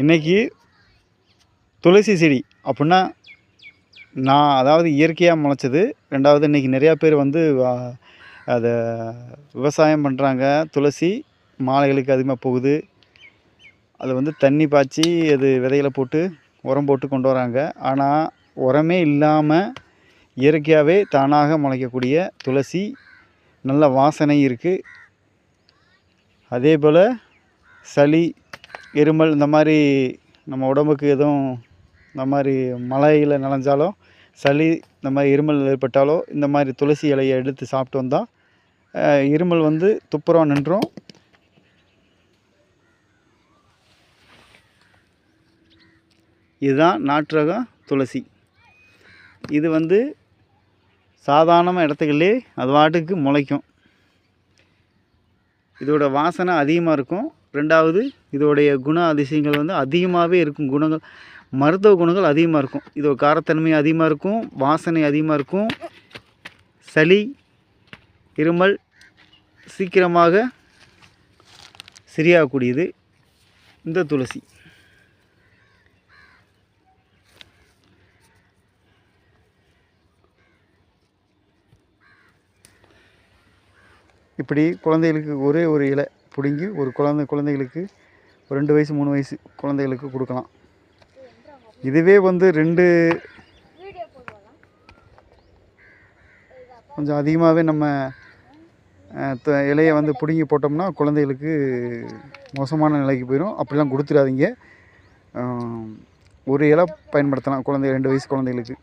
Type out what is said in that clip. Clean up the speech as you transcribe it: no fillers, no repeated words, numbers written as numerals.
இன்றைக்கி துளசி செடி அப்படின்னா அதாவது இயற்கையாக முளைச்சது. 2வது இன்றைக்கி நிறையா பேர் வந்து அதை விவசாயம் பண்ணுறாங்க. துளசி மாலைகளுக்கு அதிகமாக போகுது. அதை வந்து தண்ணி பாய்ச்சி அது விதைகளை போட்டு உரம் போட்டு கொண்டு வராங்க. ஆனால் உரமே இல்லாமல் இயற்கையாகவே தானாக முளைக்கக்கூடிய துளசி நல்ல வாசனை இருக்குது. அதே போல் சளி, இருமல் இந்த மாதிரி நம்ம உடம்புக்கு எதுவும் இந்த மாதிரி மழையில் நனைஞ்சாலும் சளி இந்த மாதிரி இருமல் ஏற்பட்டாலோ இந்த மாதிரி துளசி இலையை எடுத்து சாப்பிட்டு வந்தால் இருமல் வந்து துப்புரவாக நின்றும். இதுதான் நாட்டு ரக துளசி. இது வந்து சாதாரண இடத்துக்குள்ளே அது வாட்டுக்கு முளைக்கும். இதோட வாசனை அதிகமாக இருக்கும். 2வது இதோடைய குண அதிசயங்கள் வந்து அதிகமாகவே இருக்கும். குணங்கள், மருத்துவ குணங்கள் அதிகமாக இருக்கும். இதோட காரத்தன்மை அதிகமாக இருக்கும், வாசனை அதிகமாக இருக்கும். சளி, இருமல் சீக்கிரமாக சரியாகக்கூடியது இந்த துளசி. இப்படி குழந்தைகளுக்கு ஒரே ஒரு இலை பிடுங்கி ஒரு குழந்தைகளுக்கு 2 வயசு 3 வயசு குழந்தைகளுக்கு கொடுக்கலாம். இதுவே வந்து 2 கொஞ்சம் அதிகமாகவே நம்ம இலையை வந்து பிடுங்கி போட்டோம்னா குழந்தைகளுக்கு மோசமான நிலைக்கு போயிடும். அப்படிலாம் கொடுத்துடாதீங்க. ஒரு இலை பயன்படுத்தலாம் 2 வயசு குழந்தைகளுக்கு.